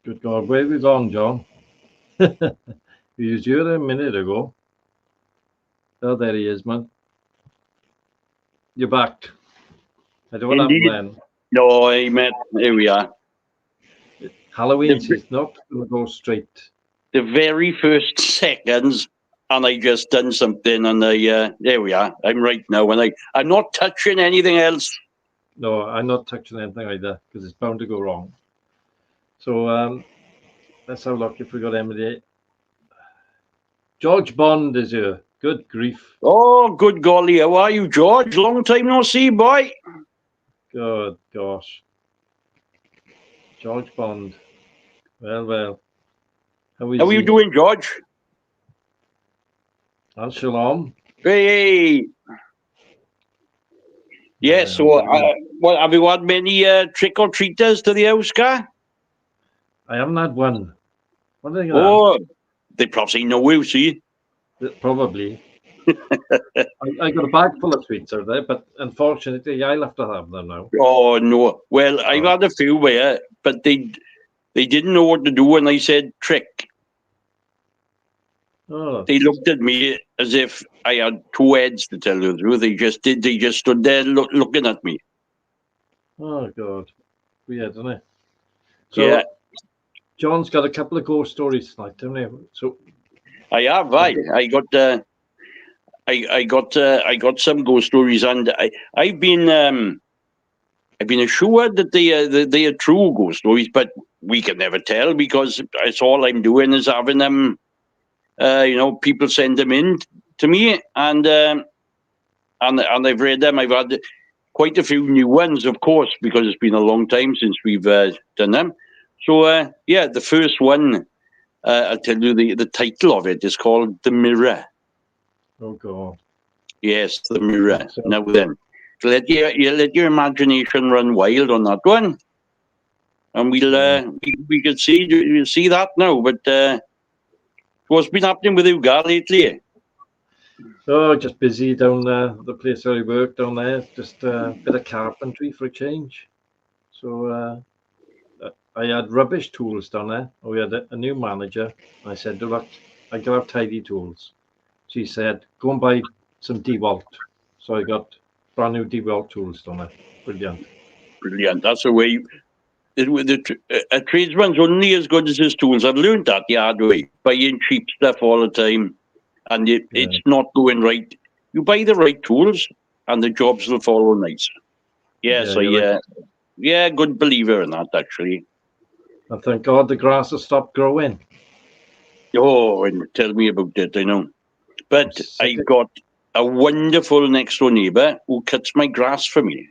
Good God, where have you gone, John? You was here a minute ago. Oh, there he is, man. You're back. I don't know what happened Indeed. then. No, I met. Here we are. Halloween The, season, not going to go straight. the very first seconds, and I just done something, and there we are. I'm right now, and I'm not touching anything else. No, I'm not touching anything either because it's bound to go wrong. So let's have a look if we got Emily. George Bond is here. Good grief. Oh, good golly, how are you, George? Long time no see, boy. Good gosh. George Bond. Well. How is How are you he? doing, George? And Shalom. Hey. Yeah. So, what have you had many trick or treaters to the house, car? I haven't had one. What are they going Oh, they probably know you, see. to have? Probably. I got a bag full of sweets out there, but unfortunately, I'll have to have them now. Oh no. Well, I've had a few there, but they didn't know what to do when I said trick. Oh, They looked at me as if I had two heads, to tell you the truth. They just stood there looking at me. oh God. Weird, isn't it? So, Yeah, John's got a couple of ghost stories tonight, haven't he? So, I have. I got some ghost stories, and I've been assured that they are true ghost stories, but we can never tell because it's all I'm doing is having them. People send them in to me, and I've read them. I've had quite a few new ones, of course, because it's been a long time since we've done them. So, the first one, I'll tell you the title of it is called The Mirror. oh God. Yes, The Mirror. So, Now then, let your imagination run wild on that one, and we can see that now. But what's been happening with you, Gar, lately? oh, just busy down the place where I work down there. Just a bit of carpentry for a change. So, I had rubbish tools down there. We had a new manager. I said, look, I can have tidy tools. She said, go and buy some DeWalt. So I got brand new DeWalt tools down there. Brilliant. Brilliant. That's the way. A tradesman's only as good as his tools. I've learned that the hard way. Buying cheap stuff all the time, and it's not going right. You buy the right tools, and the jobs will follow nice. Yes, Right. good believer in that, actually. And thank God the grass has stopped growing. Oh, and tell me about it, I know. But I got a wonderful next door neighbour who cuts my grass for me.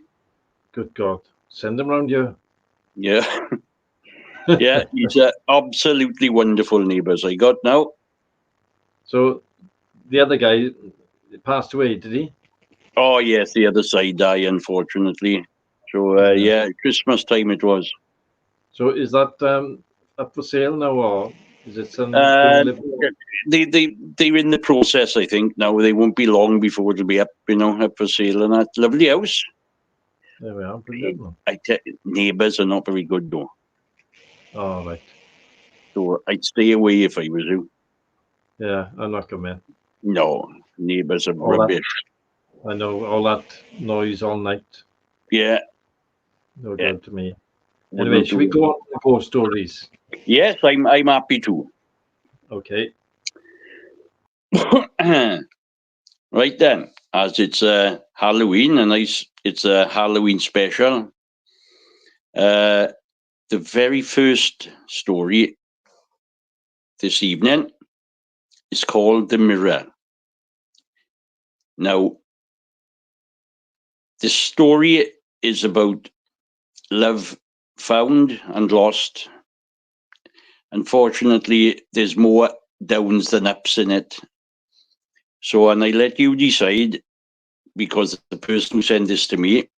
Good God. Send them round here. Yeah. Yeah, he's absolutely wonderful neighbours I got now. So the other guy passed away, did he? Oh, yes, the other side died, unfortunately. So, Christmas time it was. So is that up for sale now, or is it some They're in the process, I think, now. They won't be long before it'll be up for sale and that lovely house. There we are. Brilliant. Neighbours are not very good, though. Oh, right. So I'd stay away if I was you. Yeah, I'm not coming. No, neighbours are rubbish. I know, all that noise all night. Yeah. No good to me. Anyway, should we go on to the ghost stories? Yes, I'm happy to. Okay. Right then, as it's Halloween and it's a Halloween special. The very first story this evening is called The Mirror. Now, this story is about love found and lost. Unfortunately, there's more downs than ups in it. So, and I let you decide, because the person who sent this to me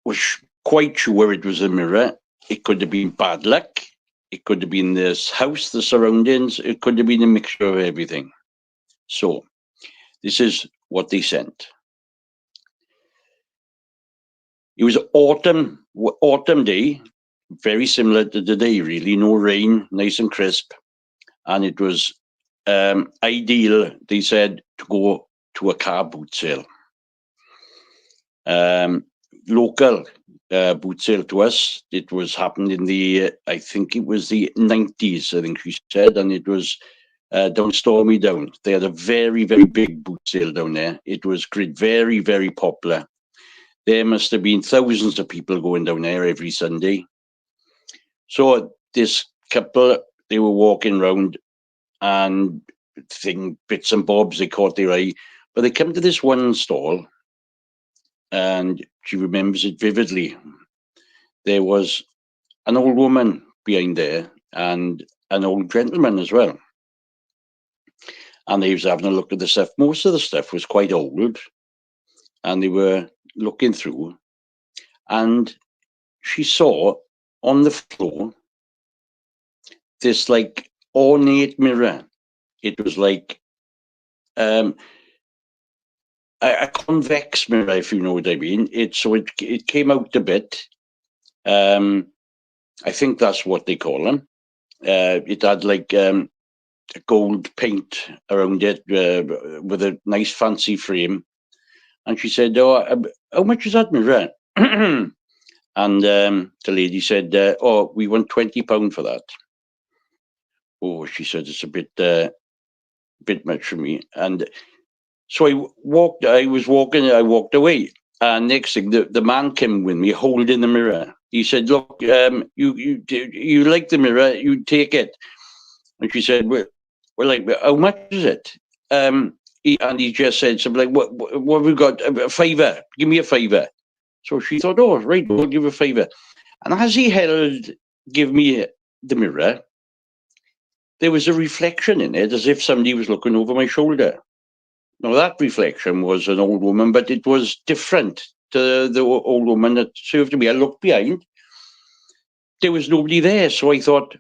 was quite sure it was a mirror. It could have been bad luck. It could have been this house, the surroundings. It could have been a mixture of everything. So, this is what they sent. It was autumn day, very similar to today, really. No rain, nice and crisp. And it was ideal, they said, to go to a car boot sale. Local boot sale to us. It was happened in the, I think it was the 90s, I think she said, and it was down Stormy Down. They had a very, very big boot sale down there. It was very, very popular. There must have been thousands of people going down there every Sunday. So this couple, they were walking around and thing bits and bobs, they caught their eye. But they come to this one stall, and she remembers it vividly. There was an old woman behind there and an old gentleman as well. And they was having a look at the stuff. Most of the stuff was quite old, and they were looking through, and she saw on the floor this like ornate mirror. It was like a convex mirror, if you know what I mean. It came out a bit. I think that's what they call them. It had like a gold paint around it with a nice fancy frame. And she said, "Oh, how much is that mirror?" And the lady said, "Oh, we want £20 for that." Oh, she said, "It's a bit much for me." And so I walked away. And next thing, the man came with me holding the mirror. He said, "Look, you like the mirror, you take it." And she said, well, like, how much is it? And he just said something like, what have we got? A £5. Give me a £5. So she thought, oh, right, we'll give a £5. And as he give me the mirror, there was a reflection in it as if somebody was looking over my shoulder. Now, that reflection was an old woman, but it was different to the old woman that served me. I looked behind. There was nobody there. So I thought,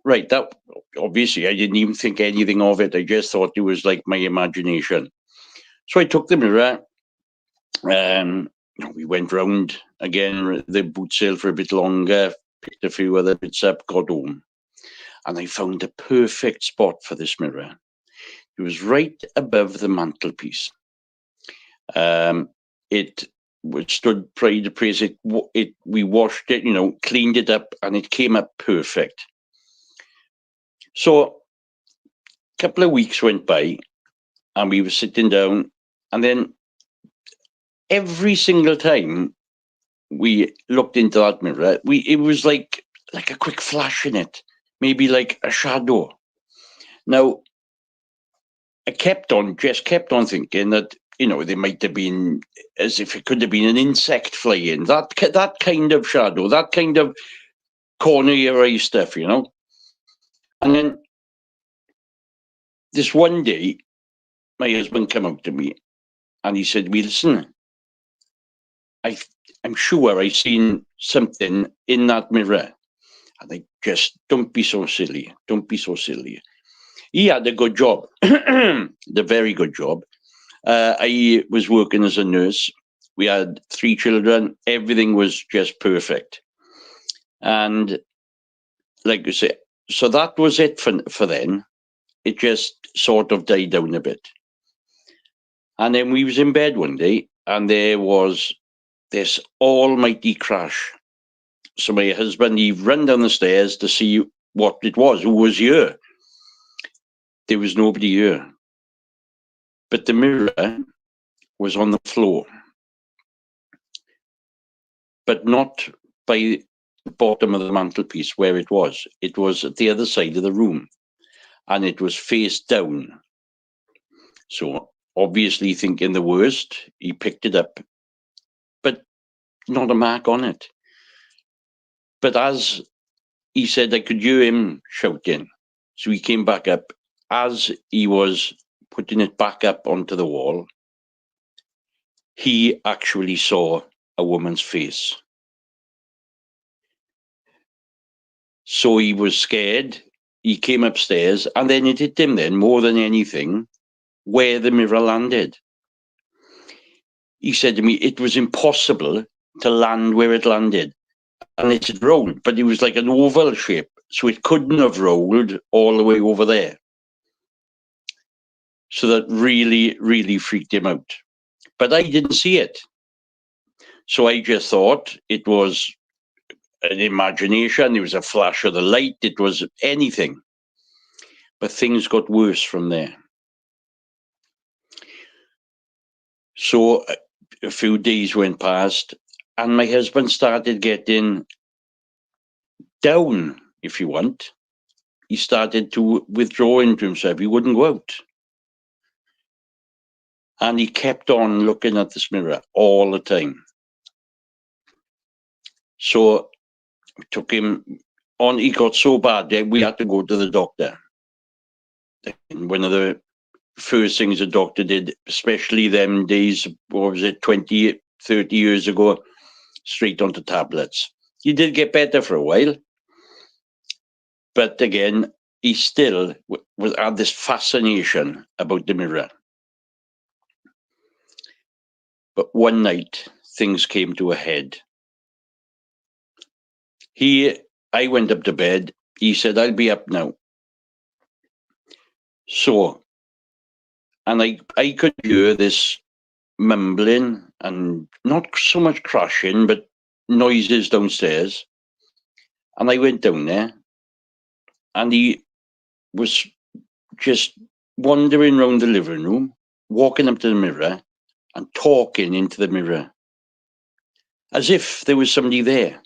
right, that obviously I didn't even think anything of it. I just thought it was like my imagination. So I took the mirror. We went round again the boot sale for a bit longer, picked a few other bits up, got home. And I found the perfect spot for this mirror. It was right above the mantelpiece. It stood pride to praise. We washed it, cleaned it up, and it came up perfect. So a couple of weeks went by, and we were sitting down, and then every single time we looked into that mirror, it was like a quick flash in it, maybe like a shadow. Now, I just kept on thinking that, there might have been, as if it could have been an insect flying, that kind of shadow, that kind of corner of your eye stuff, And then this one day, my husband came out to me and he said, "Listen, I'm sure I seen something in that mirror." And I just, don't be so silly. Don't be so silly. He had a good job, a very good job. I was working as a nurse. We had 3 children. Everything was just perfect. And like you say, so that was it for then. It just sort of died down a bit. And then we was in bed one day, and there was this almighty crash. So my husband, he ran down the stairs to see what it was, who was here. There was nobody here. But the mirror was on the floor. But not by the bottom of the mantelpiece where it was. It was at the other side of the room. And it was face down. So obviously thinking the worst, he picked it up. But not a mark on it. But as he said, I could hear him shouting. So he came back up. As he was putting it back up onto the wall, he actually saw a woman's face. So he was scared. He came upstairs, and then it hit him then, more than anything, where the mirror landed. He said to me, it was impossible to land where it landed. and it had rolled, but it was like an oval shape, so it couldn't have rolled all the way over there. So that really, really freaked him out. But I didn't see it. So I just thought it was an imagination, it was a flash of the light, it was anything. But things got worse from there. So a few days went past, and my husband started getting down, if you want. He started to withdraw into himself. He wouldn't go out. And he kept on looking at this mirror all the time. So it took him on, he got so bad that we had to go to the doctor. And one of the first things the doctor did, especially them days, what was it, 20, 30 years ago, straight onto tablets. He did get better for a while. But again, he still had this fascination about the mirror. But one night, things came to a head. I went up to bed. He said, I'll be up now. So, and I could hear this mumbling and not so much crashing, but noises downstairs. And I went down there, and he was just wandering around the living room, walking up to the mirror and talking into the mirror, as if there was somebody there.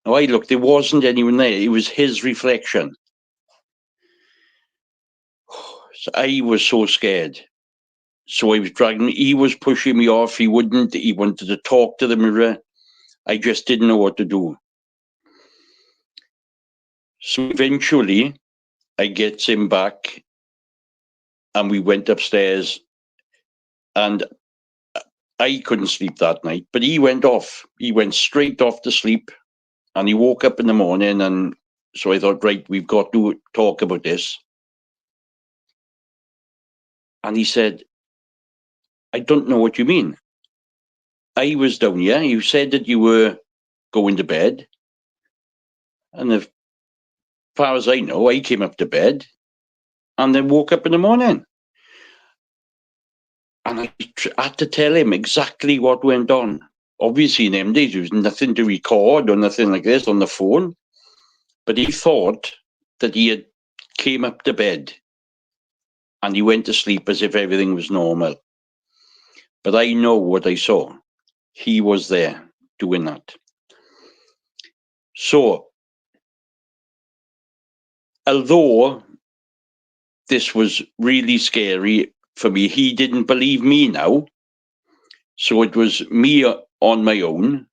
Now I looked, there wasn't anyone there. It was his reflection. So I was so scared. So I was dragging, he was pushing me off. He wouldn't, he wanted to talk to the mirror. I just didn't know what to do. So eventually I gets him back, and we went upstairs, and I couldn't sleep that night, but he went off. He went straight off to sleep, and he woke up in the morning, and so I thought, right, we've got to talk about this. And he said, I don't know what you mean. I was down here. You said that you were going to bed. And as far as I know, I came up to bed and then woke up in the morning. And I had to tell him exactly what went on. Obviously, in them days, there was nothing to record or nothing like this on the phone. But he thought that he had came up to bed and he went to sleep as if everything was normal. But I know what I saw. He was there doing that. So, although this was really scary for me, he didn't believe me now. So it was me on my own,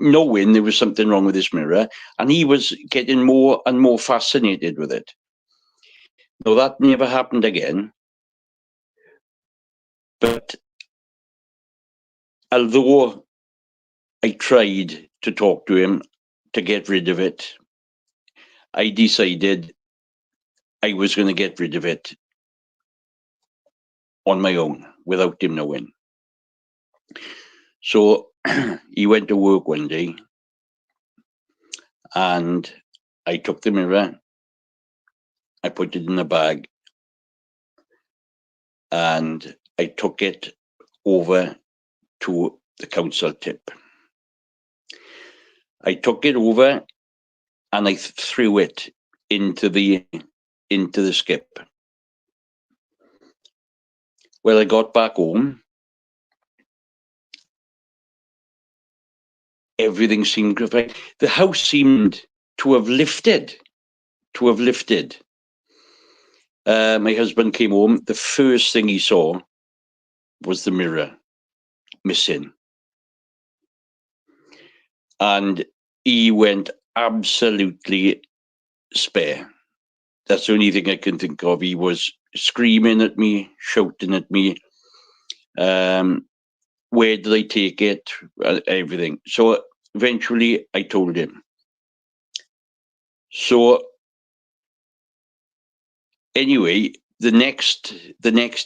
knowing there was something wrong with this mirror, and he was getting more and more fascinated with it. Now, that never happened again. But although I tried to talk to him to get rid of it, I decided I was going to get rid of it on my own without him knowing. So he went to work one day, and I took the mirror, I put it in a bag, and I took it over to the council tip. I took it over and I threw it into the skip. Well, I got back home. Everything seemed right. The house seemed to have lifted. My husband came home. The first thing he saw was the mirror missing. And he went absolutely spare. That's the only thing I can think of. He was screaming at me, shouting at me. Where did I take it? Everything. So eventually I told him. So anyway, the next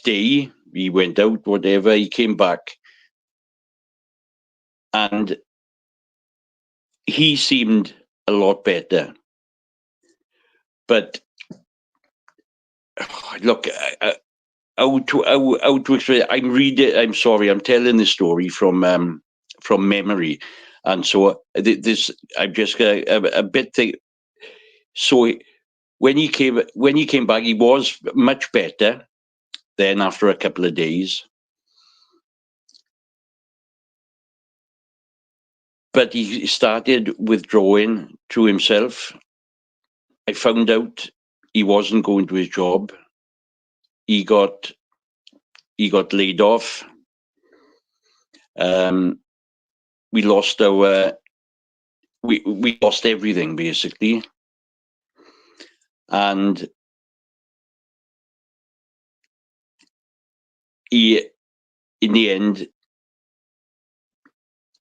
day he went out, whatever, he came back, and he seemed a lot better. But look, how to explain it? I'm sorry, I'm telling this story from memory, and so this I'm just a bit thing. So when he came back, he was much better. Then after a couple of days, but he started withdrawing to himself. I found out he wasn't going to his job. He got laid off. We lost we lost everything basically, and he, in the end,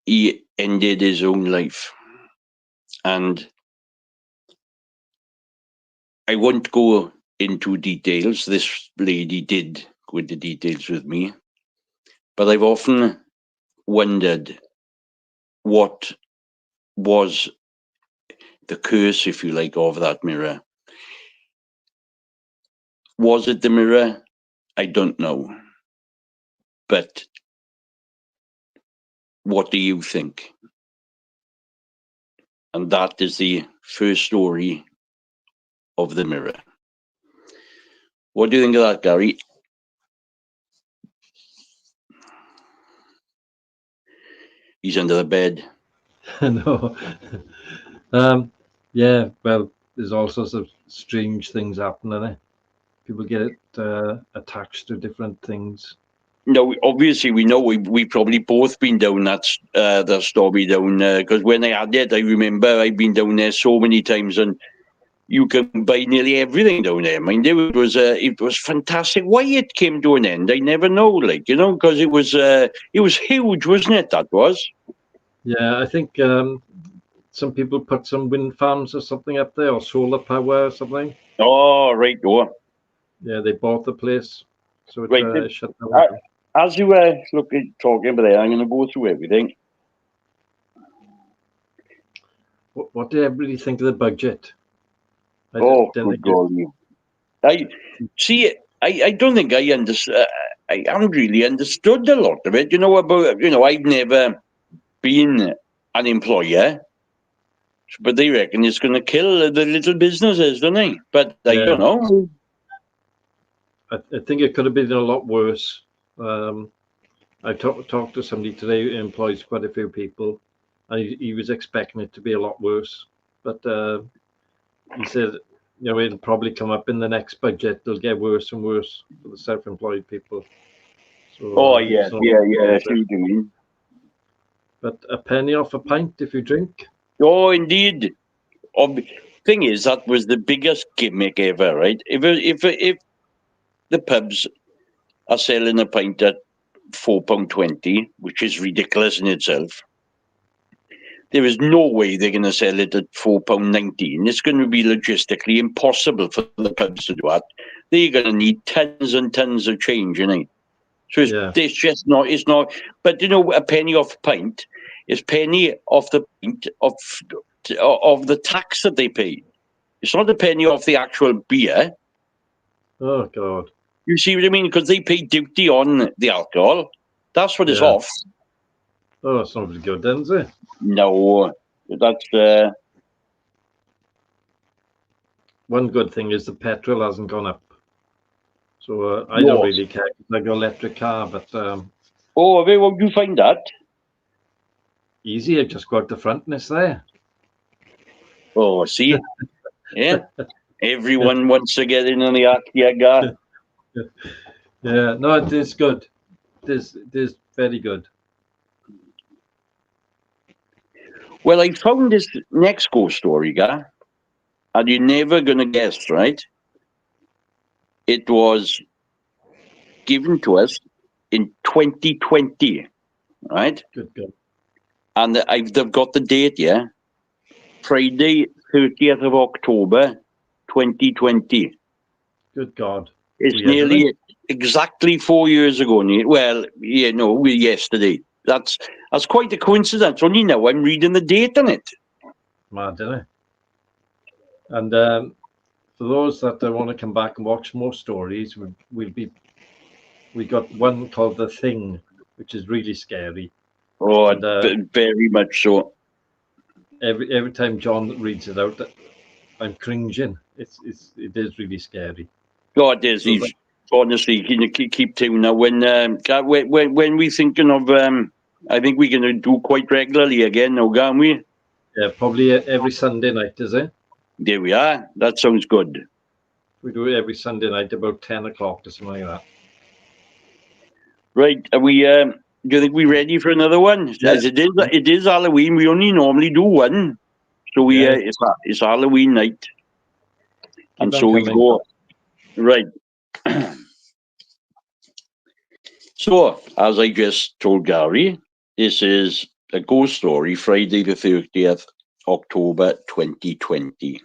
he ended his own life. And I won't go into details. This lady did go into details with me, but I've often wondered what was the curse, if you like, of that mirror. Was it the mirror? I don't know. But what do you think? And that is the first story of the mirror. What do you think of that, Gary? He's under the bed. No. Yeah, well, there's all sorts of strange things happening. Eh? People get attached to different things. No, obviously we know we probably both been down that story down because when I had it, I remember I've been down there so many times, and you can buy nearly everything down there. Mind you, it was fantastic. Why it came to an end, I never know. Like because it was huge, wasn't it? That was. Yeah, I think some people put some wind farms or something up there, or solar power or something. Oh, right, oh. Yeah, they bought the place, so it Right. shut down. As you talking about there, I'm going to go through everything. What did everybody think of the budget? Good golly. I see. I don't think I understand. I haven't really understood a lot of it. I've never been an employer, but they reckon it's going to kill the little businesses, don't they? But I don't know. I think it could have been a lot worse. I talked to somebody today who employs quite a few people, and he was expecting it to be a lot worse. But he said, it'll probably come up in the next budget. It'll get worse and worse for the self-employed people. So, yeah. I see what you mean. But a penny off a pint if you drink. Oh, indeed. Thing is, that was the biggest gimmick ever, right? If the pubs are selling a pint at £4.20, which is ridiculous in itself, there is no way they're going to sell it at £4.19. It's going to be logistically impossible for the pubs to do that. They're going to need tons and tons of change, So it's just not. It's not. But a penny off a pint is penny off the pint of the tax that they pay. It's not a penny off the actual beer. Oh God! You see what I mean? Because they pay duty on the alcohol. That's what it's off. Oh, it's not very good, then, is it? No, that's. One good thing is the petrol hasn't gone up, so I don't really care. I got an electric car, but where would you find that? Easy. I just go out the front and it's there. Oh, see, yeah. Everyone wants to get in on the Arctia car. Yeah, no, it is good. It is very good. Well, I found this next ghost story, guy, and you're never going to guess, right? It was given to us in 2020, right? Good God. And they've got the date, yeah? Friday, 30th of October, 2020. Good God. It's nearly exactly 4 years ago. Well, yesterday. That's quite a coincidence. Only now I'm reading the date on it. Mad, isn't it? And for those that want to come back and watch more stories, we got one called The Thing, which is really scary. Oh, And very much so. every time John reads it out, I'm cringing. It is really scary. God, there's So these. Honestly, keep tuning now. When we thinking of, I think we're gonna do quite regularly again now, can't we? yeah, probably every Sunday night, is it? There we are. That sounds good. We do it every Sunday night about 10 o'clock or something like that. Right? Are we? Do you think we're ready for another one? Yeah. As it is Halloween. We only normally do one, so we Yeah. it's Halloween night, and Keep on so we coming. go right. So, as I just told Gary, this is a ghost story, Friday the 30th, October 2020.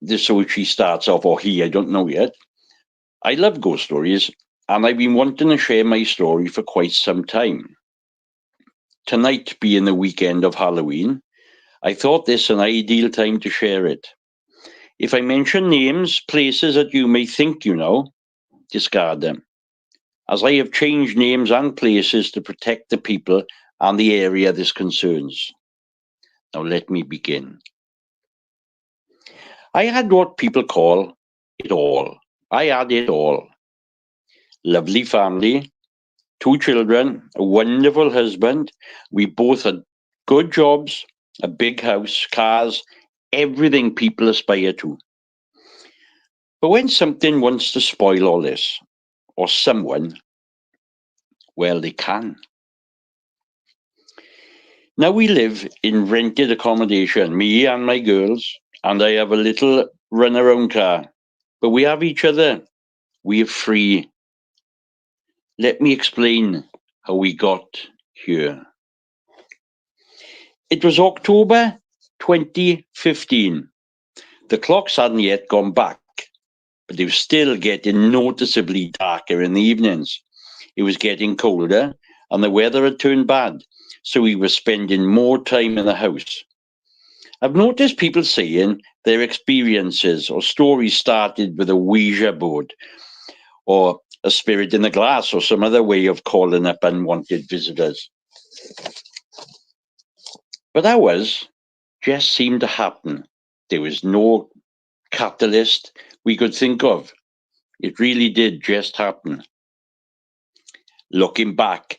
This is how she starts off, or he, I don't know yet. I love ghost stories, and I've been wanting to share my story for quite some time. Tonight being the weekend of Halloween, I thought this an ideal time to share it. If I mention names, places that you may think you know, discard them, as I have changed names and places to protect the people and the area this concerns. Now let me begin. I had what people call it all. I had it all. Lovely family, 2 children, a wonderful husband. We both had good jobs, a big house, cars, everything people aspire to. But when something wants to spoil all this, or someone, well, they can. Now we live in rented accommodation, me and my girls, and I have a little runaround car. But we have each other. We are free. Let me explain how we got here. It was October 2015. The clocks hadn't yet gone back, but they were still getting noticeably darker in the evenings. It was getting colder, and the weather had turned bad, so we were spending more time in the house. I've noticed people saying their experiences or stories started with a Ouija board, or a spirit in the glass, or some other way of calling up unwanted visitors. But ours just seemed to happen. There was no catalyst we could think of. It really did just happen. Looking back,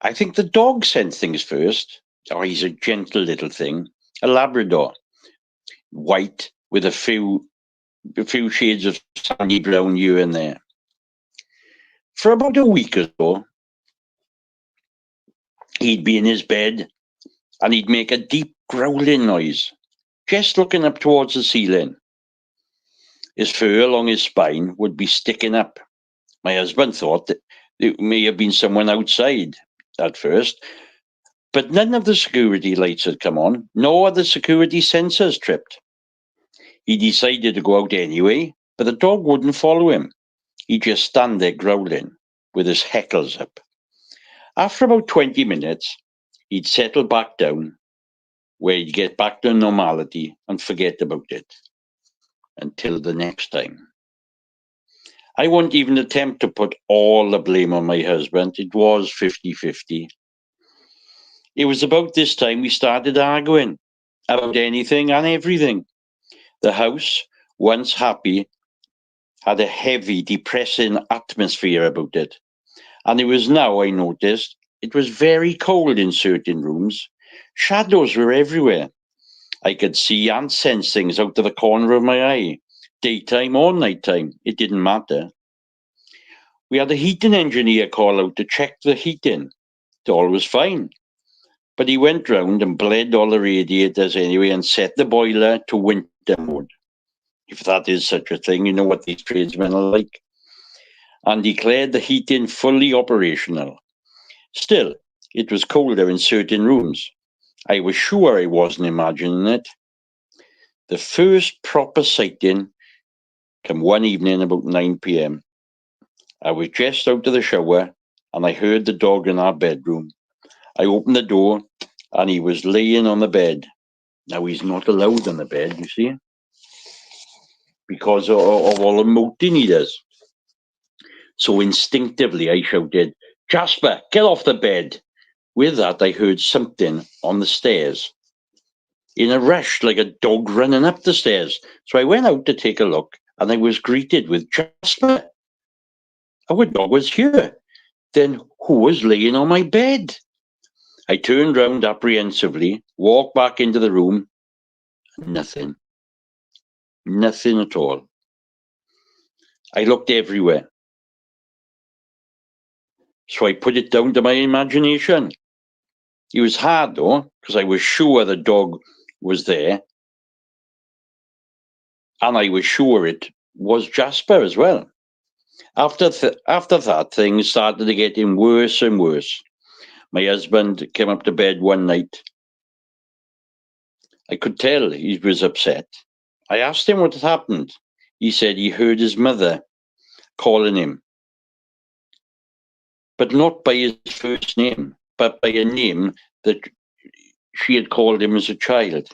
I think the dog sent things first. Oh, he's a gentle little thing, a Labrador, white with a few shades of sandy brown here and there. For about a week or so, he'd be in his bed and he'd make a deep growling noise, just looking up towards the ceiling. His fur along his spine would be sticking up. My husband thought that it may have been someone outside at first, but none of the security lights had come on, nor the security sensors tripped. He decided to go out anyway, but the dog wouldn't follow him. He'd just stand there growling, with his hackles up. After about 20 minutes, he'd settle back down, where he'd get back to normality and forget about it. Until the next time. I won't even attempt to put all the blame on my husband. It was 50-50. It was about this time we started arguing about anything and everything. The house, once happy, had a heavy, depressing atmosphere about it. And it was now, I noticed, it was very cold in certain rooms. Shadows were everywhere. I could see and sense things out of the corner of my eye. Daytime or nighttime, it didn't matter. We had a heating engineer call out to check the heating. All was fine. But he went round and bled all the radiators anyway and set the boiler to winter mode. If that is such a thing, you know what these tradesmen are like. And declared the heating fully operational. Still, it was colder in certain rooms. I was sure I wasn't imagining it. The first proper sighting came one evening about 9 p.m. I was just out of the shower and I heard the dog in our bedroom. I opened the door, and he was laying on the bed. Now, he's not allowed on the bed, you see, because of all the moating he does. So instinctively I shouted, "Jasper, get off the bed!" With that, I heard something on the stairs. In a rush, like a dog running up the stairs. So I went out to take a look, and I was greeted with, "Jasper, our dog was here. Then who was laying on my bed?" I turned round apprehensively, walked back into the room. Nothing. Nothing at all. I looked everywhere. So I put it down to my imagination. It was hard, though, because I was sure the dog was there. And I was sure it was Jasper as well. After that, things started to get worse and worse. My husband came up to bed one night. I could tell he was upset. I asked him what had happened. He said he heard his mother calling him, but not by his first name, but by a name that she had called him as a child.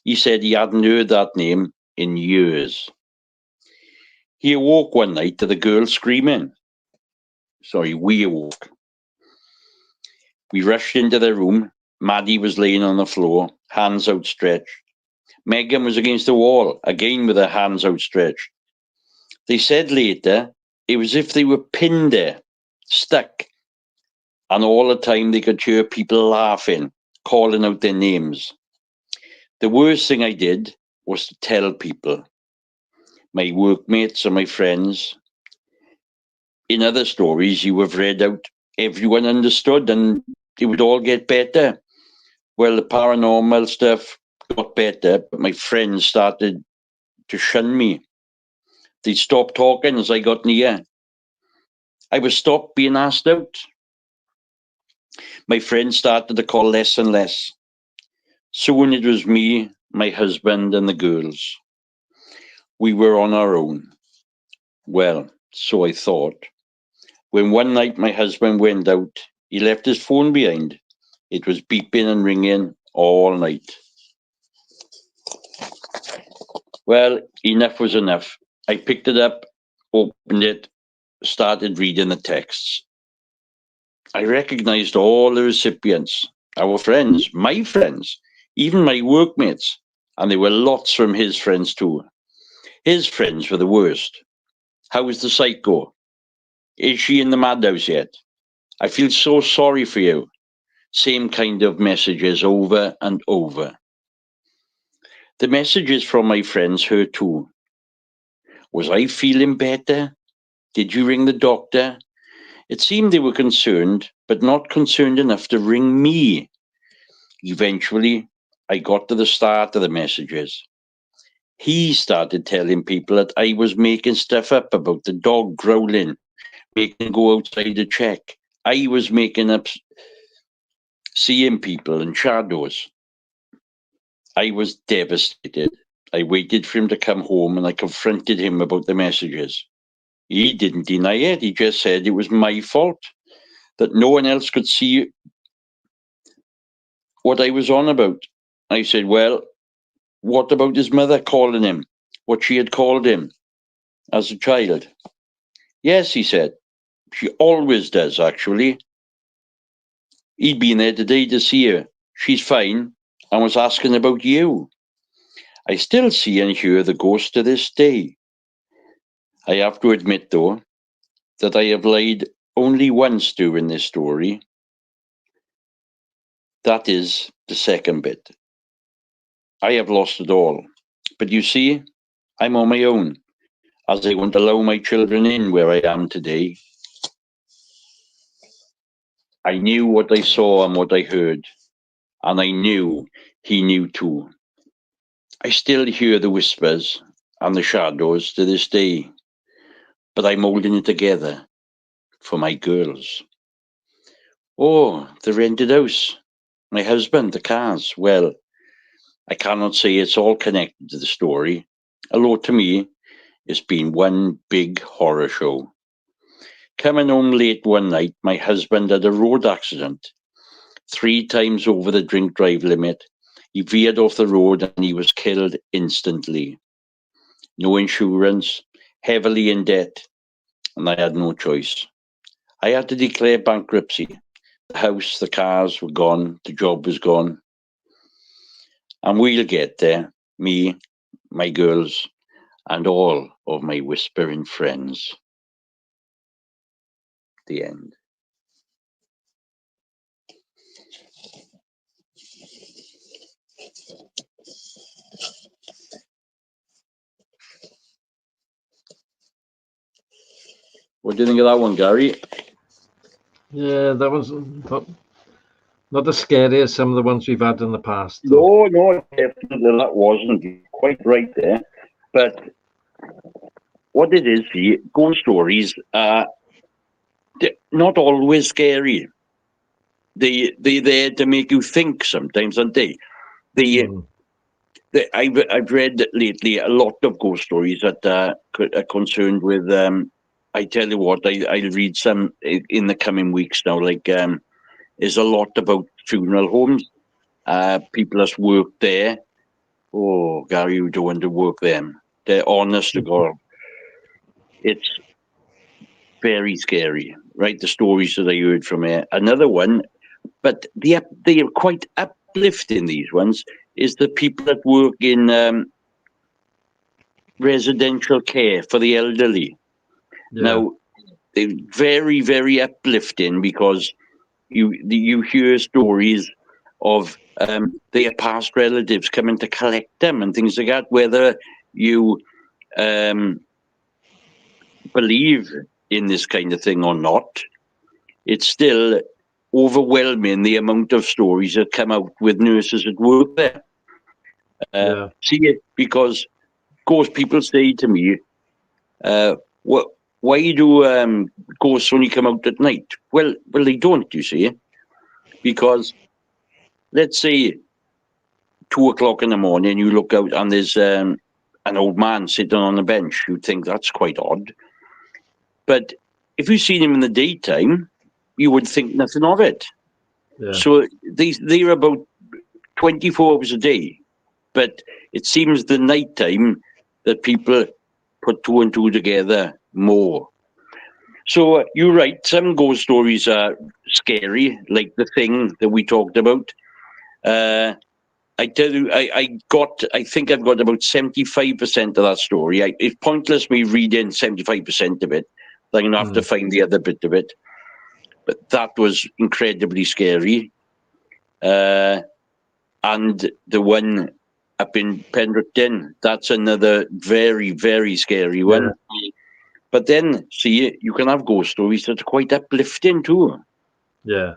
He said he hadn't heard that name in years. He awoke one night to the girl screaming. Sorry, we awoke. We rushed into the room. Maddie was laying on the floor, hands outstretched. Megan was against the wall, again with her hands outstretched. They said later it was as if they were pinned there, stuck, and all the time they could hear people laughing, calling out their names. The worst thing I did was to tell people, my workmates and my friends. In other stories you have read out, everyone understood and it would all get better. Well, the paranormal stuff got better, but my friends started to shun me. They stopped talking as I got near. I was stopped being asked out. My friends started to call less and less. Soon it was me, my husband, and the girls. We were on our own. Well, so I thought. When one night my husband went out, he left his phone behind. It was beeping and ringing all night. Well, enough was enough. I picked it up, opened it, started reading the texts. I recognized all the recipients, our friends, my friends, even my workmates, and there were lots from his friends too. His friends were the worst. How is the psycho? Is she in the madhouse yet? I feel so sorry for you. Same kind of messages over and over. The messages from my friends hurt too. Was I feeling better? Did you ring the doctor? It seemed they were concerned, but not concerned enough to ring me. Eventually, I got to the start of the messages. He started telling people that I was making stuff up about the dog growling, making them go outside to check. I was making up seeing people and shadows. I was devastated. I waited for him to come home and I confronted him about the messages. He didn't deny it. He just said it was my fault, that no one else could see what I was on about. I said, well, what about his mother calling him? What she had called him as a child? Yes, he said. She always does, actually. He'd been there today to see her. She's fine and was asking about you. I still see and hear the ghost to this day. I have to admit, though, that I have lied only once during this story. That is the second bit. I have lost it all. But you see, I'm on my own, as I won't allow my children in where I am today. I knew what I saw and what I heard, and I knew he knew too. I still hear the whispers and the shadows to this day, but I'm holding it together for my girls. Oh, the rented house, my husband, the cars. Well, I cannot say it's all connected to the story, although to me, it's been one big horror show. Coming home late one night, my husband had a road accident. 3 times over the drink drive limit. He veered off the road and he was killed instantly. No insurance, heavily in debt, and I had no choice. I had to declare bankruptcy. The house, the cars were gone, the job was gone. And we'll get there, me, my girls, and all of my whispering friends. The end. What do you think of that one, Gary? Yeah, that was not as scary as some of the ones we've had in the past. Though. No, definitely that wasn't. You're quite right there. But what it is, see, ghost stories are not always scary. They're there to make you think sometimes, aren't they? I've read lately a lot of ghost stories that are concerned with. I tell you what, I'll read some in the coming weeks now. Like, there's a lot about funeral homes. People that's worked there. Oh, Gary, you don't want to work them. They're honest to God. It's very scary, right? The stories that I heard from here. Another one, but they are quite uplifting, these ones, is the people that work in residential care for the elderly. Yeah. Now, they're very, very uplifting because you hear stories of their past relatives coming to collect them and things like that. Whether you believe in this kind of thing or not, it's still overwhelming the amount of stories that come out with nurses that work there. See it because, of course, people say to me, why do ghosts only come out at night? Well, they don't, you see, because let's say 2 o'clock in the morning, you look out and there's an old man sitting on a bench. You'd think that's quite odd. But if you seen him in the daytime, you would think nothing of it. Yeah. So they're about 24 hours a day. But it seems the nighttime that people put 2 and 2 together more. So you're right, some ghost stories are scary, like the thing that we talked about. I tell you, I think I've got about 75% of that story. It's pointless me reading 75% of it. I'm going to have to find the other bit of it. But that was incredibly scary. And the one up in Penrith, that's another very, very scary one. Yeah. But then, see, you can have ghost stories that are quite uplifting too. Yeah.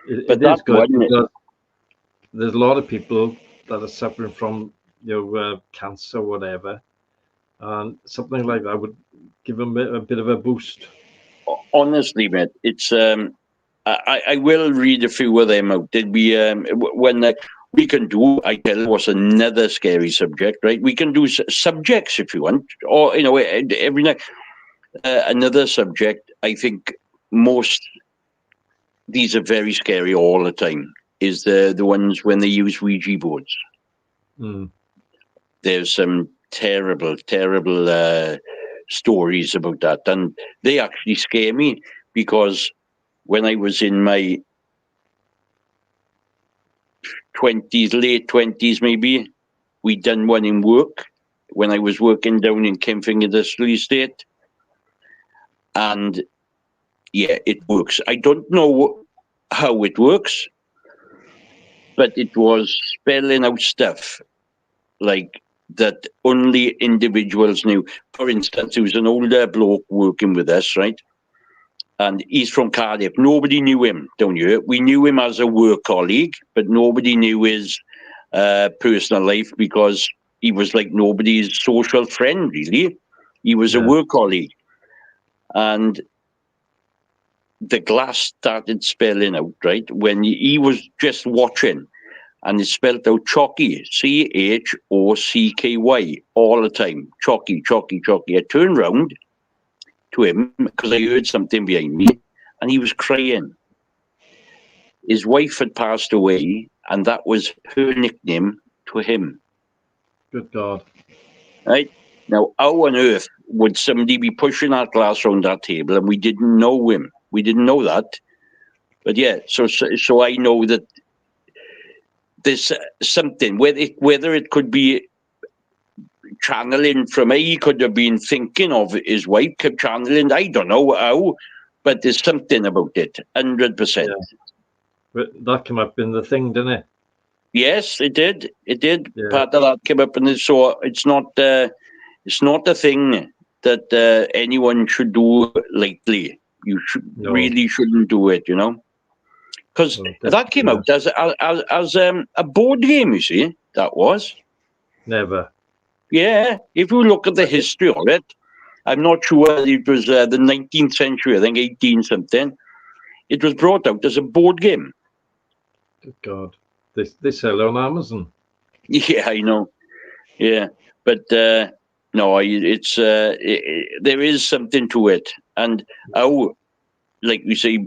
It is good because there's a lot of people that are suffering from cancer or whatever. And something like that would give them a bit of a boost. Honestly, mate, it's I will read a few of them out. Did we when we can do? I tell you, what's another scary subject, right? We can do subjects if you want, or every night. Another subject. I think most these are very scary all the time. Is the ones when they use Ouija boards. There's some terrible stories about that, and they actually scare me because when I was in my 20s, late 20s maybe, we'd done one in work when I was working down in Kemping Industrial Estate, and yeah, it works. I don't know how it works, but it was spelling out stuff like that only individuals knew. For instance, there was an older bloke working with us, right? And he's from Cardiff. Nobody knew him down here. We knew him as a work colleague, but nobody knew his personal life because he was like nobody's social friend, really. He was a work colleague. And the glass started spelling out, right? When he was just watching, and it spelled out Chocky, Chocky, all the time. Chocky. I turned round, to him because I heard something behind me, and he was crying. His wife had passed away, and that was her nickname to him. Good God. Right? Now, how on earth would somebody be pushing that glass around that table and we didn't know him? We didn't know that. But yeah, so I know that there's something, whether it could be channeling from, he could have been thinking of his wife, kept channeling, I don't know how, but there's something about it, 100%. Yeah. But that came up in the thing, didn't it? Yes, it did. It did. Yeah. Part of that came up, and so it's not a thing that anyone should do lightly. You really shouldn't do it, because that came out as a board game. You see, that was Never. Yeah. If you look at the history of it, I'm not sure it was the 19th century. I think 18 something. It was brought out as a board game. Good God. They sell it on Amazon. Yeah, I know. Yeah, but no, it's there is something to it, and how, like we say,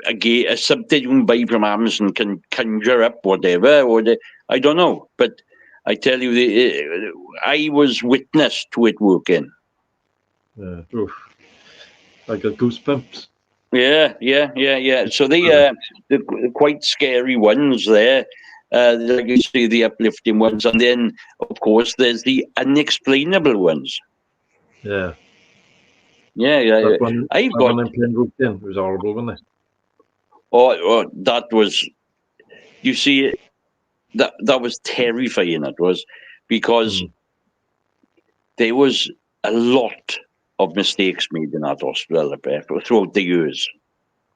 again, something you can buy from Amazon can conjure up whatever, I don't know, but I tell you, I was witness to it working. Yeah. Oof. I got goosebumps. Yeah. So they're quite scary ones there. Like you say, the uplifting ones, and then of course there's the unexplainable ones. Yeah. Yeah. That one I've got. in Penroof, it was horrible, wasn't it? Oh, that was. You see, that was terrifying. It was because there was a lot of mistakes made in that hospital up there throughout the years.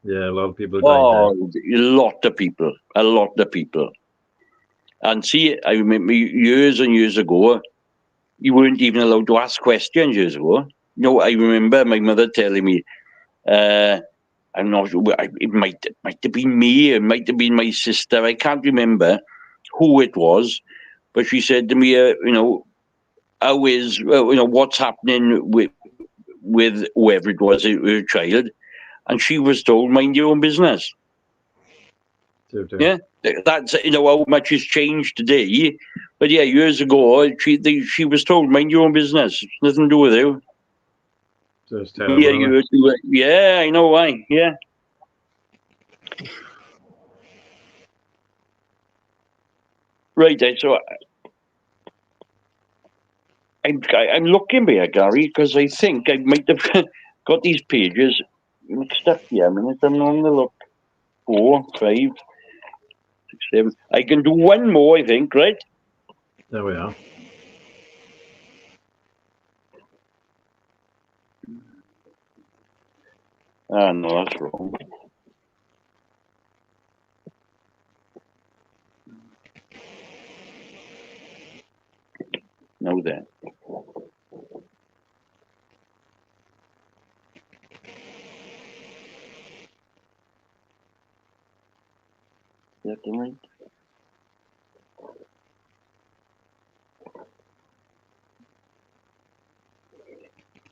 Yeah, a lot of people died Oh, a lot of people. And see, I remember years and years ago, you weren't even allowed to ask questions years ago. I remember my mother telling me, I'm not sure, it might have been me, it might have been my sister, I can't remember who it was, but she said to me, how is, what's happening with whoever it was, her child, and she was told, mind your own business. there. Yeah, that's how much has changed today. But yeah, years ago, she was told, mind your own business, nothing to do with you. So it's terrible. Yeah, I know why. Yeah. Right. So I'm looking here, Gary, because I think I might have got these pages mixed up here. A minute, I'm on the look. 4, 5, 6, 7. I can do one more, I think, right? There we are. Ah, no, that's wrong. No, then. Is that the right?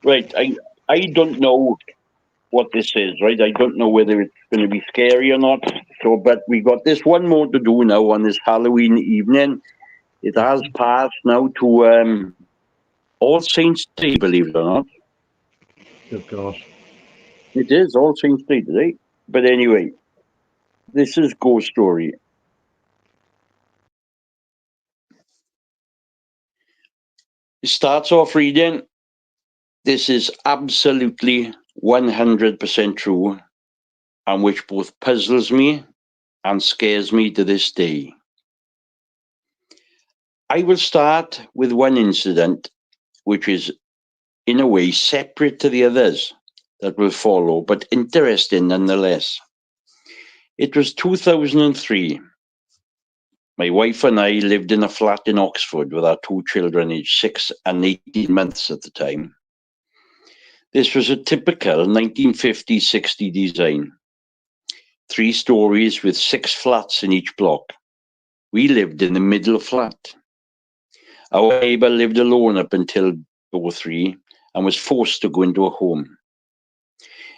Right. I don't know what this is, right? I don't know whether it's going to be scary or not. So, but we got this one more to do now on this Halloween evening. It has passed now to All Saints Day, believe it or not. Good gosh. It is All Saints Day today. But anyway, this is Ghost Story. It starts off reading, this is absolutely 100% true, and which both puzzles me and scares me to this day. I will start with one incident which is in a way separate to the others that will follow, but interesting nonetheless. It was 2003. My wife and I lived in a flat in Oxford with our 2 children, aged 6 and 18 months at the time. This was a typical 1950s-60 design. 3 stories with 6 flats in each block. We lived in the middle flat. Our neighbour lived alone up until 2003 and was forced to go into a home.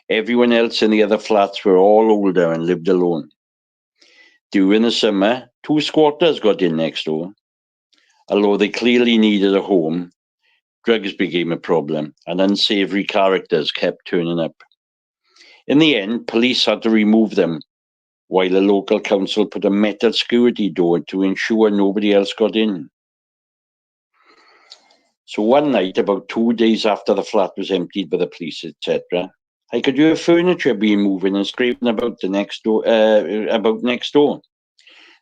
Everyone else in the other flats were all older and lived alone. During the summer, 2 squatters got in next door. Although they clearly needed a home, drugs became a problem and unsavory characters kept turning up. In the end, police had to remove them, while the local council put a metal security door to ensure nobody else got in. So one night, about 2 days after the flat was emptied by the police, etc., I could hear furniture being moving and scraping about next door.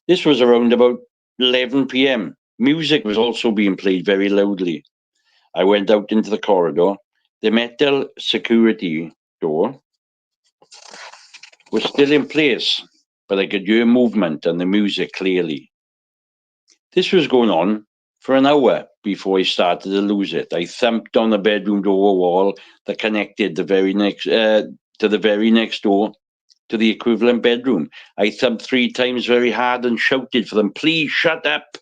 This was around about 11 p.m. Music was also being played very loudly. I went out into the corridor. The metal security door was still in place, but I could hear movement and the music clearly. This was going on for an hour before I started to lose it. I thumped on the bedroom door wall that connected to the very next door to the equivalent bedroom. I thumped 3 times very hard and shouted for them, "Please shut up."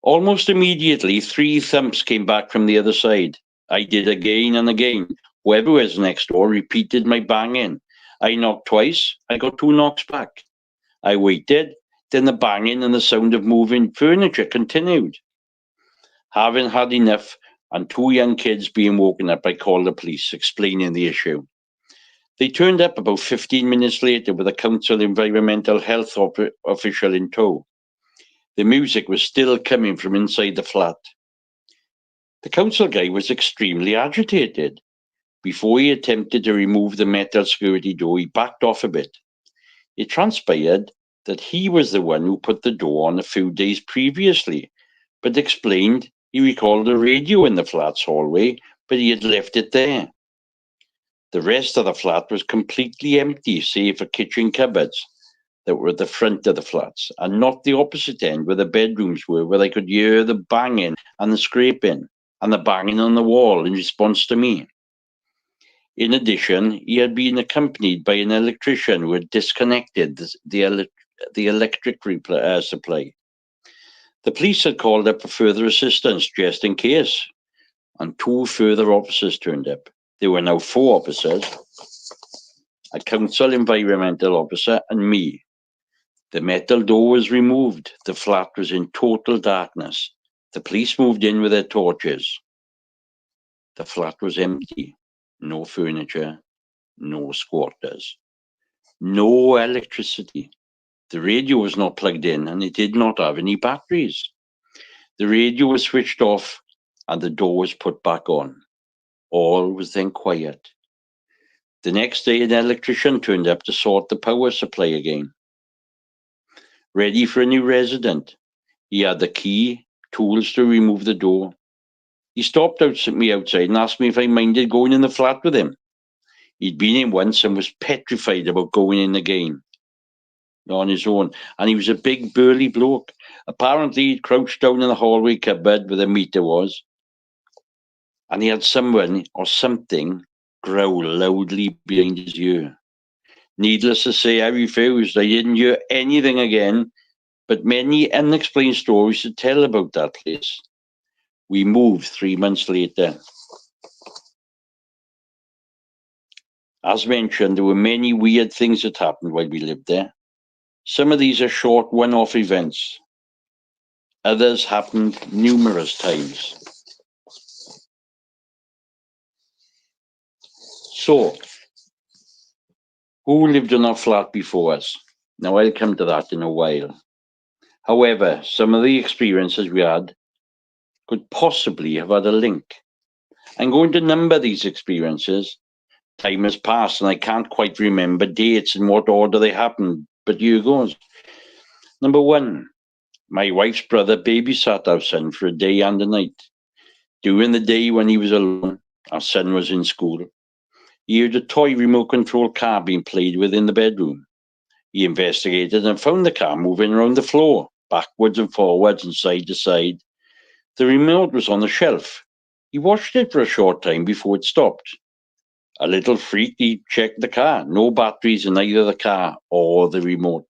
Almost immediately, 3 thumps came back from the other side. I did again and again. Whoever was next door repeated my banging. I knocked twice. I got 2 knocks back. I waited. Then the banging and the sound of moving furniture continued. Having had enough and 2 young kids being woken up, I called the police, explaining the issue. They turned up about 15 minutes later with a council environmental health official in tow. The music was still coming from inside the flat. The council guy was extremely agitated. Before he attempted to remove the metal security door, he backed off a bit. It transpired that he was the one who put the door on a few days previously, but explained he recalled a radio in the flat's hallway, but he had left it there. The rest of the flat was completely empty, save for kitchen cupboards that were at the front of the flats, and not the opposite end where the bedrooms were, where I could hear the banging and the scraping and the banging on the wall in response to me. In addition, he had been accompanied by an electrician who had disconnected the electric supply. The police had called up for further assistance just in case, and 2 further officers turned up. There were now 4 officers, a council environmental officer and me. The metal door was removed. The flat was in total darkness. The police moved in with their torches. The flat was empty. No furniture, no squatters, no electricity. The radio was not plugged in and it did not have any batteries. The radio was switched off and the door was put back on. All was then quiet. The next day, an electrician turned up to sort the power supply again. Ready for a new resident. He had the key, tools to remove the door. He stopped me outside and asked me if I minded going in the flat with him. He'd been in once and was petrified about going in again on his own. And he was a big, burly bloke. Apparently, he'd crouched down in the hallway cupboard where the meter was. And he had someone or something growl loudly behind his ear. Needless to say, I refused. I didn't hear anything again, but many unexplained stories to tell about that place. We moved 3 months later. As mentioned, there were many weird things that happened while we lived there. Some of these are short one-off events. Others happened numerous times. So, who lived in our flat before us? Now, I'll come to that in a while. However, some of the experiences we had could possibly have had a link. I'm going to number these experiences. Time has passed and I can't quite remember dates in what order they happened, but here goes. Number 1, my wife's brother babysat our son for a day and a night. During the day when he was alone, our son was in school. He heard a toy remote control car being played with in the bedroom. He investigated and found the car moving around the floor, backwards and forwards and side to side. The remote was on the shelf. He watched it for a short time before it stopped. A little freaked, he checked the car. No batteries in either the car or the remote.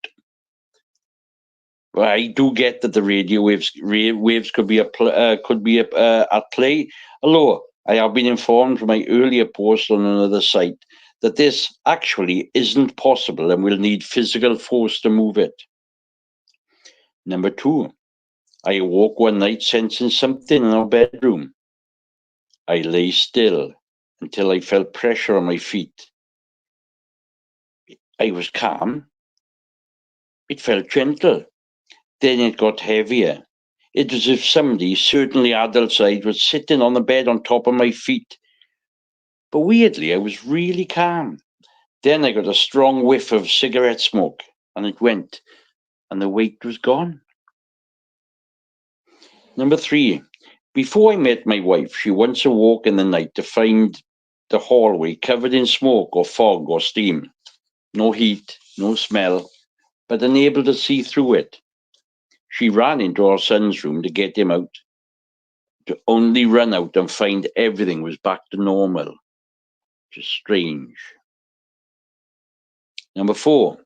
Well, I do get that the radio waves could be at play. Although I have been informed from my earlier post on another site that this actually isn't possible and will need physical force to move it. Number 2, I awoke one night sensing something in our bedroom. I lay still until I felt pressure on my feet. I was calm. It felt gentle. Then it got heavier. It was as if somebody, certainly adult size, was sitting on the bed on top of my feet. But weirdly, I was really calm. Then I got a strong whiff of cigarette smoke, and it went, and the weight was gone. Number 3, before I met my wife, she once awoke in the night to find the hallway covered in smoke or fog or steam. No heat, no smell, but unable to see through it. She ran into our son's room to get him out, to only run out and find everything was back to normal. Just strange. Number 4,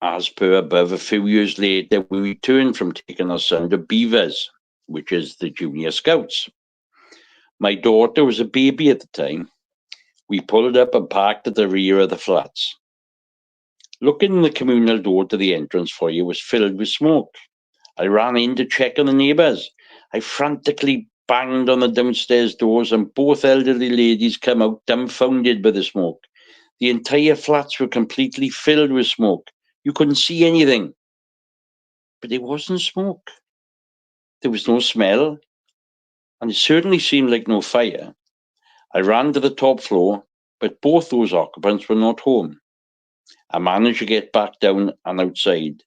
as per above, a few years later, we returned from taking our son to Beavers, which is the Junior Scouts. My daughter was a baby at the time. We pulled up and parked at the rear of the flats. Looking in the communal door to the entrance foyer was filled with smoke. I ran in to check on the neighbours. I frantically banged on the downstairs doors, and both elderly ladies came out dumbfounded by the smoke. The entire flats were completely filled with smoke. You couldn't see anything. But it wasn't smoke. There was no smell, and it certainly seemed like no fire. I ran to the top floor, but both those occupants were not home. I managed to get back down and outside.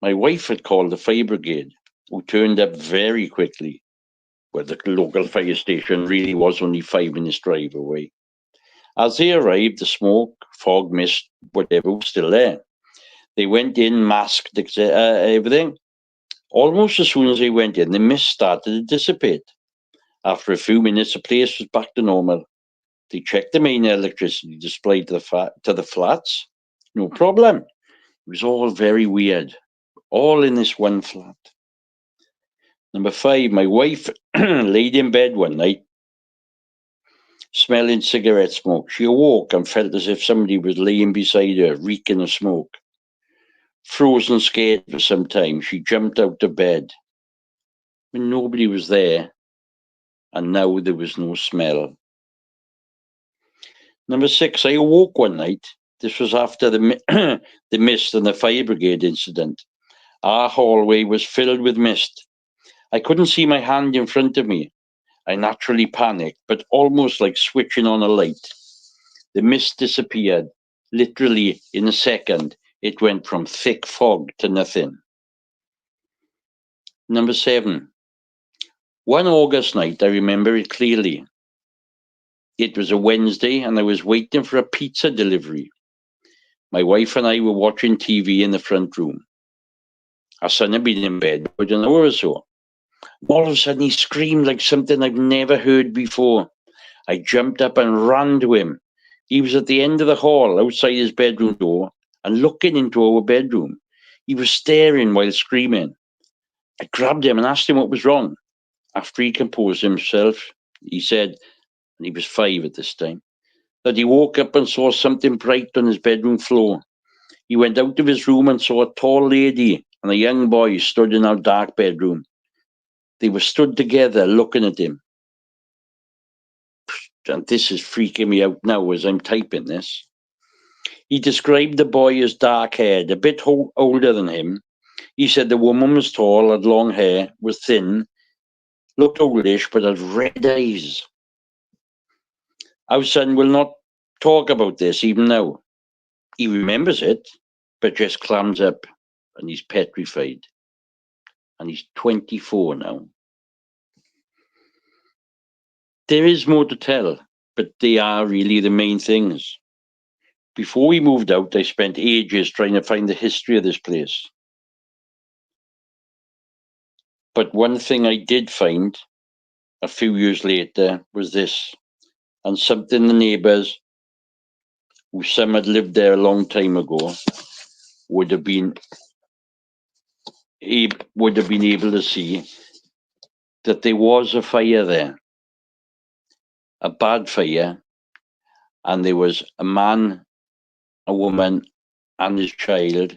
My wife had called the fire brigade, who turned up very quickly. Well, the local fire station really was only 5 minutes drive away. As they arrived, the smoke, fog, mist, whatever was still there. They went in, masked, everything. Almost as soon as they went in, the mist started to dissipate. After a few minutes, the place was back to normal. They checked the main electricity display to the flats. No problem. It was all very weird. All in this one flat. Number 5, my wife laid in bed one night, smelling cigarette smoke. She awoke and felt as if somebody was laying beside her, reeking of smoke. Frozen scared for some time, she jumped out of bed. When nobody was there, and now there was no smell. Number 6, I awoke one night. This was after the mist and the fire brigade incident. Our hallway was filled with mist. I couldn't see my hand in front of me. I naturally panicked, but almost like switching on a light. The mist disappeared. Literally in a second, it went from thick fog to nothing. Number 7, one August night, I remember it clearly. It was a Wednesday, and I was waiting for a pizza delivery. My wife and I were watching TV in the front room. Our son had been in bed for an hour or so. All of a sudden, he screamed like something I've never heard before. I jumped up and ran to him. He was at the end of the hall, outside his bedroom door, and looking into our bedroom. He was staring while screaming. I grabbed him and asked him what was wrong. After he composed himself, he said, and he was 5 at this time, that he woke up and saw something bright on his bedroom floor. He went out of his room and saw a tall lady and a young boy stood in our dark bedroom. They were stood together looking at him. And this is freaking me out now as I'm typing this. He described the boy as dark-haired, a bit older than him. He said the woman was tall, had long hair, was thin, looked oldish, but had red eyes. Our son will not talk about this even now. He remembers it, but just clams up, and he's petrified. And he's 24 now. There is more to tell, but they are really the main things. Before we moved out, I spent ages trying to find the history of this place. But one thing I did find a few years later was this, and something the neighbours, who some had lived there a long time ago, would have been able to see, that there was a fire there. a bad fire, and there was a man, a woman, and his child,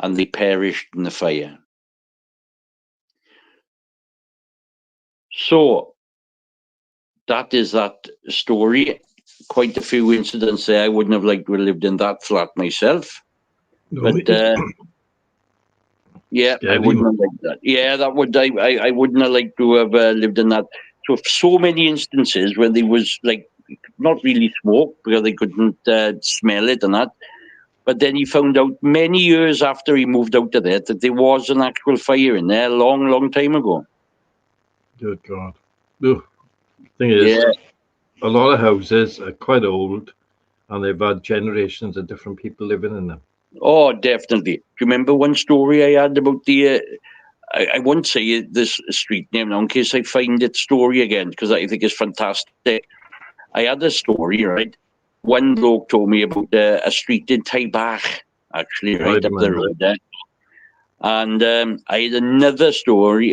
and they perished in the fire. So that is that story. Quite a few incidents there. I wouldn't have liked to have lived in that flat myself. No, But yeah, I scary, wouldn't have liked that. Yeah, that would I wouldn't have liked to have lived in that. So many instances where there was like not really smoke because they couldn't smell it and that. But then he found out many years after he moved out of there that there was an actual fire in there a long, long time ago. good God. The thing is, Yeah. a lot of houses are quite old, and they've had generations of different people living in them. Oh, definitely. Do you remember one story I had about the? I won't say this street name now in case I find it story again because I think it's fantastic. I had a story, right? One bloke told me about a street in Taibach, actually, I right up the remember. road there. And I had another story,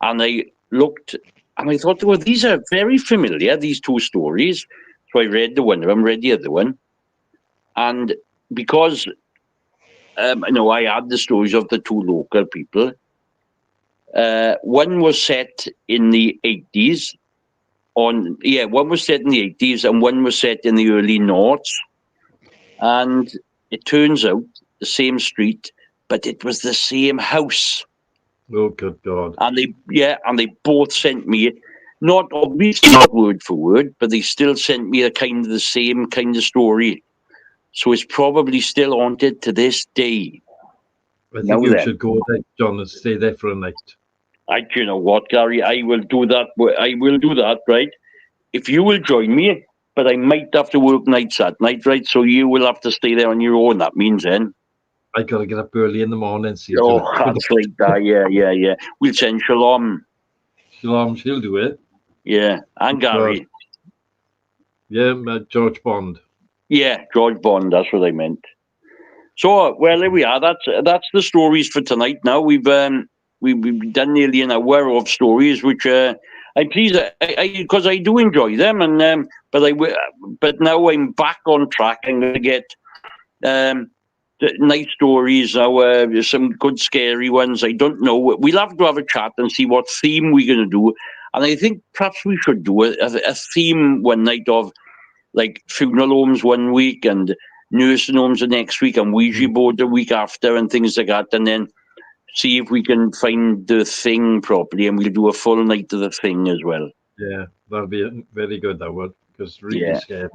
and I looked and I thought, well, these are very familiar, these two stories. So I read the one of them, read the other one. And because I had the stories of the two local people. One was set in the 80s. One was set in the 80s and one was set in the early noughts. And it turns out the same street, but it was the same house. Oh, good God. And they both sent me, not obviously not word for word, but they still sent me the same kind of story. So it's probably still haunted to this day. I Now think you then. should go there, John, and stay there for a night. You know what, Gary? I will do that. I will do that, right? If you will join me, but I might have to work nights that night, right? So you will have to stay there on your own. That means then. I got to get up early in the morning, see to Oh, it. that's like that. Yeah. We'll send Shalom. Shalom, she'll do it. Yeah, and Gary. Yeah, George Bond. Yeah, George Bond. That's what I meant. So, well, there we are. That's the stories for tonight. Now we've done nearly an hour of stories, which I'm pleased because I do enjoy them, and but now I'm back on track. I'm going to get nice stories. Now some good scary ones. I don't know. We'll have to have a chat and see what theme we're going to do. And I think perhaps we should do a theme one night of like funeral homes one week and nursing homes the next week and Ouija board the week after and things like that, and then see if we can find the thing properly, and we'll do a full night of the thing as well. Yeah, that'll be very good, that would, because really Yeah. scary.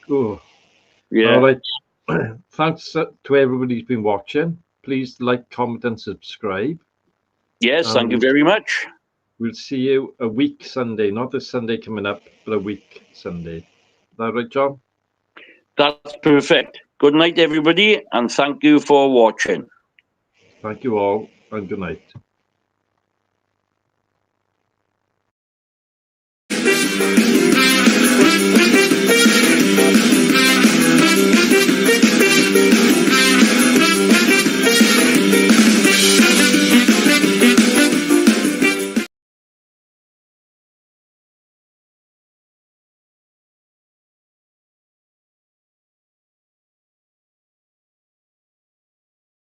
Oh, Yeah. all right. Thanks to everybody who's been watching. Please like, comment, and subscribe. Yes, thank you very much. We'll see you a week Sunday, not this Sunday coming up, but a week Sunday. Is that right, John? That's perfect. Good night, everybody, and thank you for watching. Thank you all, and good night.